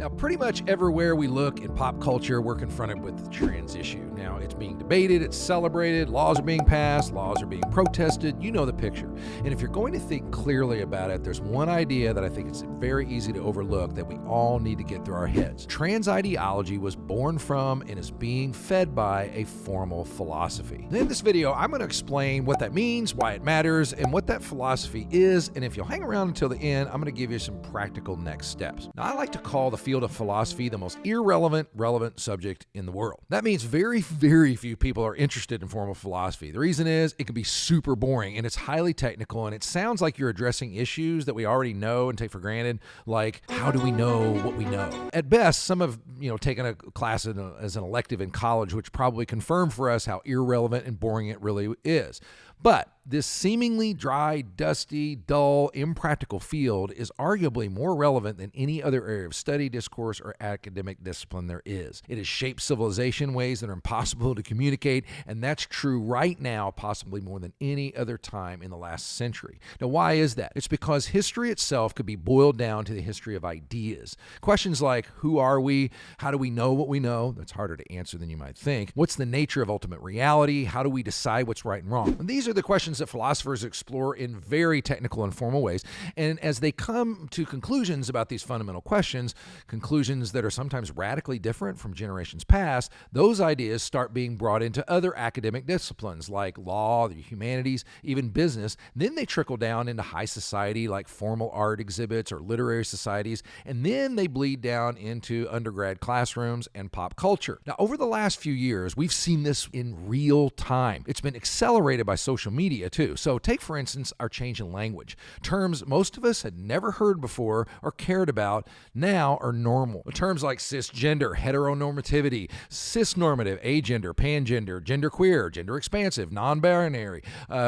Now, pretty much everywhere we look in pop culture, we're confronted with the trans issue. Now, it's being debated, it's celebrated, laws are being passed, laws are being protested. You know the picture. And if you're going to think clearly about it, there's one idea that I think it's very easy to overlook that we all need to get through our heads. Trans ideology was born from and is being fed by a formal philosophy. In this video, I'm going to explain what that means, why it matters, and what that philosophy is. And if you'll hang around until the end, I'm going to give you some practical next steps. Now, I like to call the field of philosophy the most relevant subject in the world. That means very few people are interested in formal philosophy. The reason is it can be super boring and it's highly technical, and it sounds like you're addressing issues that we already know and take for granted, like how do we know what we know? At best, some have taken a class as an elective in college, which probably confirmed for us how irrelevant and boring it really is. But this seemingly dry, dusty, dull, impractical field is arguably more relevant than any other area of study, discourse, or academic discipline there is. It has shaped civilization in ways that are impossible to communicate, and that's true right now, possibly more than any other time in the last century. Now, why is that? It's because history itself could be boiled down to the history of ideas. Questions like, who are we? How do we know what we know? That's harder to answer than you might think. What's the nature of ultimate reality? How do we decide what's right and wrong? And these are the questions that philosophers explore in very technical and formal ways. And as they come to conclusions about these fundamental questions, conclusions that are sometimes radically different from generations past, those ideas start being brought into other academic disciplines like law, the humanities, even business. Then they trickle down into high society like formal art exhibits or literary societies, and then they bleed down into undergrad classrooms and pop culture. Now, over the last few years, we've seen this in real time. It's been accelerated by social media too. So take, for instance, our change in language. Terms most of us had never heard before or cared about now are normal. Terms like cisgender, heteronormativity, cisnormative, agender, pangender, genderqueer, gender expansive, non-binary,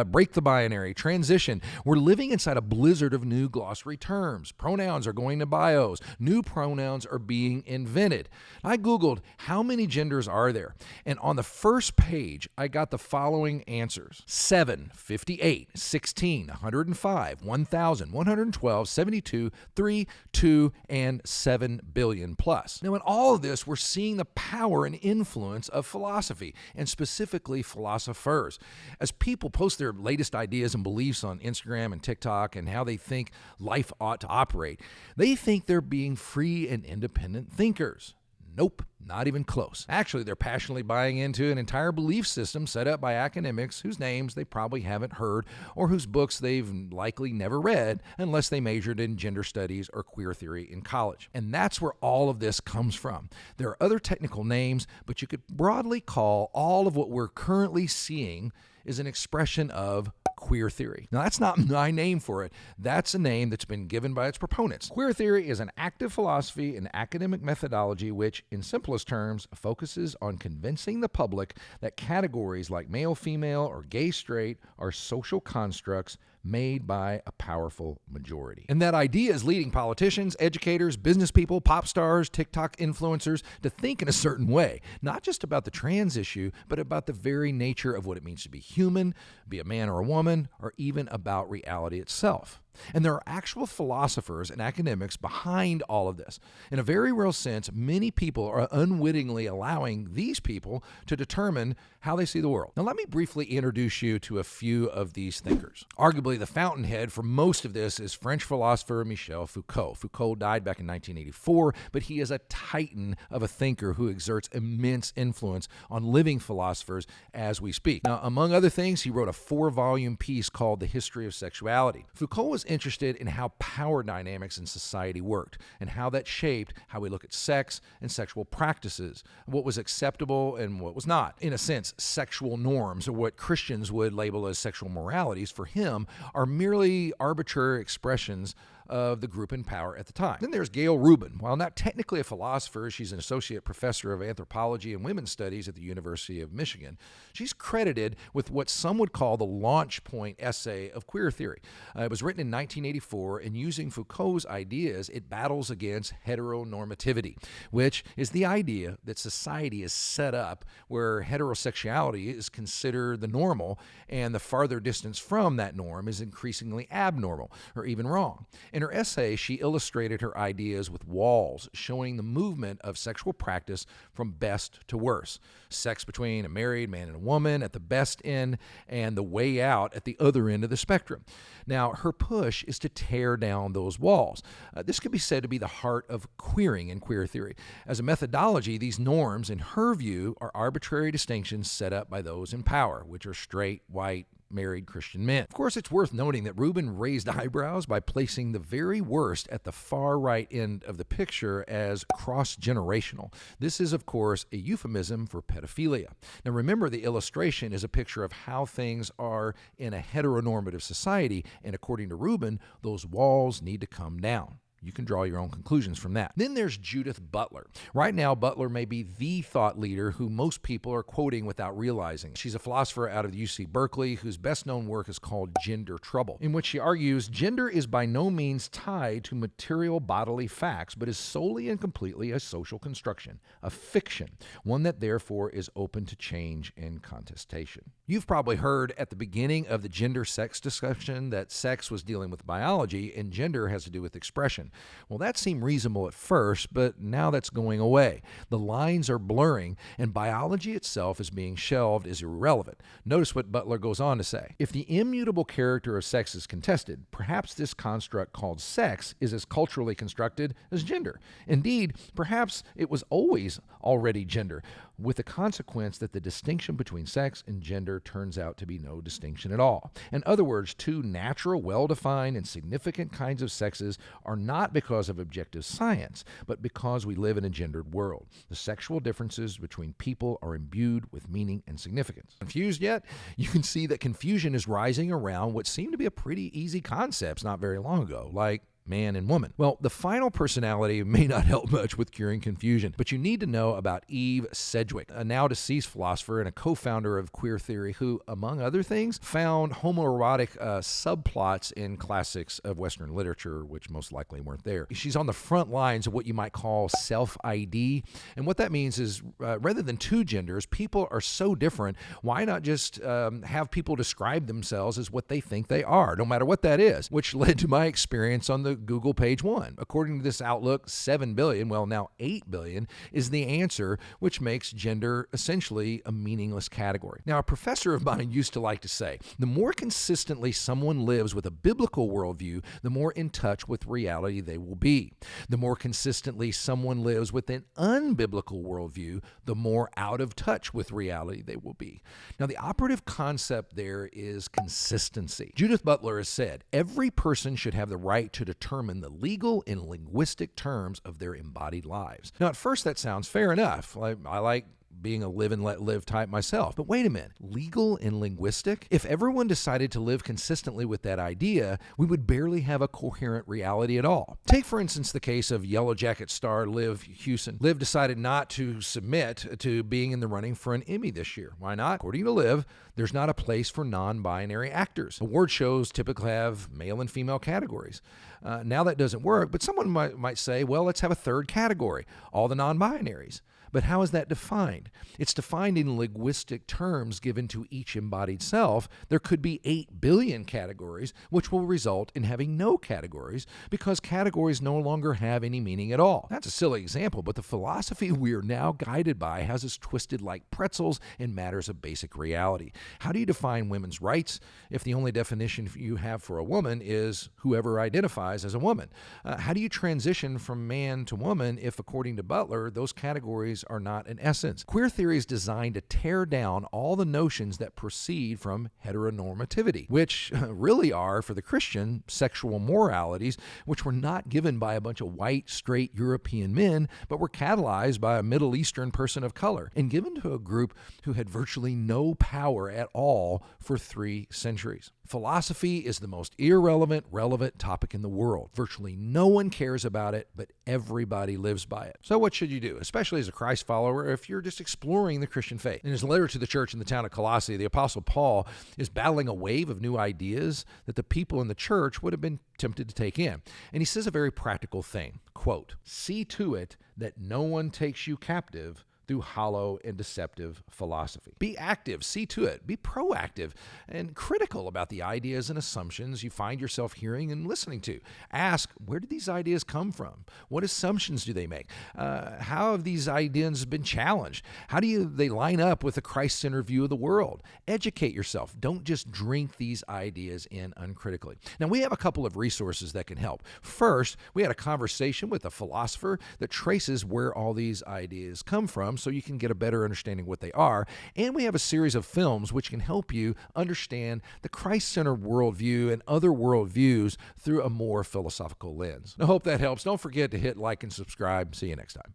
break the binary, transition. We're living inside a blizzard of new glossary terms. Pronouns are going to bios. New pronouns are being invented. I Googled how many genders are there, and on the first page, I got the following answers: 7, 58, 16, 105, 1,000, 112, 72, 3, 2, and 7 billion plus. Now, in all of this, we're seeing the power and influence of philosophy, and specifically philosophers. As people post their latest ideas and beliefs on Instagram and TikTok and how they think life ought to operate, they think they're being free and independent thinkers. Nope, not even close. Actually, they're passionately buying into an entire belief system set up by academics whose names they probably haven't heard or whose books they've likely never read unless they majored in gender studies or queer theory in college. And that's where all of this comes from. There are other technical names, but you could broadly call all of what we're currently seeing is an expression of queer theory. Now, that's not my name for it. That's a name that's been given by its proponents. Queer theory is an active philosophy and academic methodology which, in simplest terms, focuses on convincing the public that categories like male, female, or gay, straight are social constructs made by a powerful majority. And that idea is leading politicians, educators, business people, pop stars, TikTok influencers to think in a certain way, not just about the trans issue, but about the very nature of what it means to be human, be a man or a woman, or even about reality itself. And there are actual philosophers and academics behind all of this. In a very real sense, many people are unwittingly allowing these people to determine how they see the world. Now, let me briefly introduce you to a few of these thinkers. Arguably, the fountainhead for most of this is French philosopher Michel Foucault. Foucault died back in 1984, but he is a titan of a thinker who exerts immense influence on living philosophers as we speak. Now, among other things, he wrote a 4-volume piece called The History of Sexuality. Foucault was interested in how power dynamics in society worked and how that shaped how we look at sex and sexual practices, what was acceptable and what was not. In a sense, sexual norms, or what Christians would label as sexual moralities, for him are merely arbitrary expressions of the group in power at the time. Then there's Gail Rubin. While not technically a philosopher, she's an associate professor of anthropology and women's studies at the University of Michigan. She's credited with what some would call the launch point essay of queer theory. It was written in 1984, and using Foucault's ideas, it battles against heteronormativity, which is the idea that society is set up where heterosexuality is considered the normal, and the farther distance from that norm is increasingly abnormal or even wrong. In her essay, she illustrated her ideas with walls, showing the movement of sexual practice from best to worst. Sex between a married man and a woman at the best end, and the way out at the other end of the spectrum. Now, her push is to tear down those walls. This could be said to be the heart of queering in queer theory. As a methodology, these norms, in her view, are arbitrary distinctions set up by those in power, which are straight, white, married Christian men. Of course, it's worth noting that Rubin raised eyebrows by placing the very worst at the far right end of the picture as cross-generational. This is, of course, a euphemism for pedophilia. Now, remember, the illustration is a picture of how things are in a heteronormative society, and according to Rubin, those walls need to come down. You can draw your own conclusions from that. Then there's Judith Butler. Right now, Butler may be the thought leader who most people are quoting without realizing. She's a philosopher out of UC Berkeley whose best-known work is called Gender Trouble, in which she argues gender is by no means tied to material bodily facts, but is solely and completely a social construction, a fiction, one that therefore is open to change and contestation. You've probably heard at the beginning of the gender-sex discussion that sex was dealing with biology and gender has to do with expression. Well, that seemed reasonable at first, but now that's going away. The lines are blurring, and biology itself is being shelved as irrelevant. Notice what Butler goes on to say. If the immutable character of sex is contested, perhaps this construct called sex is as culturally constructed as gender. Indeed, perhaps it was always already gender, with the consequence that the distinction between sex and gender turns out to be no distinction at all. In other words, two natural, well-defined, and significant kinds of sexes are not because of objective science, but because we live in a gendered world. The sexual differences between people are imbued with meaning and significance. Confused yet? You can see that confusion is rising around what seemed to be a pretty easy concepts not very long ago, like man and woman. Well, the final personality may not help much with curing confusion, but you need to know about Eve Sedgwick, a now deceased philosopher and a co-founder of queer theory who, among other things, found homoerotic subplots in classics of Western literature, which most likely weren't there. She's on the front lines of what you might call self-ID, and what that means is rather than two genders, people are so different, why not just have people describe themselves as what they think they are, no matter what that is, which led to my experience on the Google page 1. According to this outlook, 7 billion, well now 8 billion, is the answer, which makes gender essentially a meaningless category. Now, a professor of mine used to like to say, the more consistently someone lives with a biblical worldview, the more in touch with reality they will be. The more consistently someone lives with an unbiblical worldview, the more out of touch with reality they will be. Now, the operative concept there is consistency. Judith Butler has said, every person should have the right to determine the legal and linguistic terms of their embodied lives. Now, at first that sounds fair enough. I like being a live and let live type myself. But wait a minute, legal and linguistic? If everyone decided to live consistently with that idea, we would barely have a coherent reality at all. Take, for instance, the case of Yellow Jacket star Liv Hewson. Liv decided not to submit to being in the running for an Emmy this year. Why not? According to Liv, there's not a place for non-binary actors. Award shows typically have male and female categories. Now that doesn't work, but someone might say, well, let's have a third category, all the non-binaries. But how is that defined? It's defined in linguistic terms given to each embodied self. There could be 8 billion categories, which will result in having no categories because categories no longer have any meaning at all. That's a silly example, but the philosophy we are now guided by has us twisted like pretzels in matters of basic reality. How do you define women's rights if the only definition you have for a woman is whoever identifies as a woman? How do you transition from man to woman if, according to Butler, those categories are not an essence? Queer theory is designed to tear down all the notions that proceed from heteronormativity, which really are, for the Christian, sexual moralities, which were not given by a bunch of white, straight European men, but were catalyzed by a Middle Eastern person of color and given to a group who had virtually no power at all for 3 centuries. Philosophy is the most irrelevant, relevant topic in the world. Virtually no one cares about it, but everybody lives by it. So what should you do, especially as a Christ follower, if you're just exploring the Christian faith? In his letter to the church in the town of Colossae, the Apostle Paul is battling a wave of new ideas that the people in the church would have been tempted to take in. And he says a very practical thing, quote, "See to it that no one takes you captive through hollow and deceptive philosophy. Be active, see to it, be proactive and critical about the ideas and assumptions you find yourself hearing and listening to. Ask, where did these ideas come from? What assumptions do they make? How have these ideas been challenged? How do they line up with a Christ-centered view of the world? Educate yourself. Don't just drink these ideas in uncritically. Now, we have a couple of resources that can help. First, we had a conversation with a philosopher that traces where all these ideas come from so you can get a better understanding of what they are. And we have a series of films which can help you understand the Christ-centered worldview and other worldviews through a more philosophical lens. I hope that helps. Don't forget to hit like and subscribe. See you next time.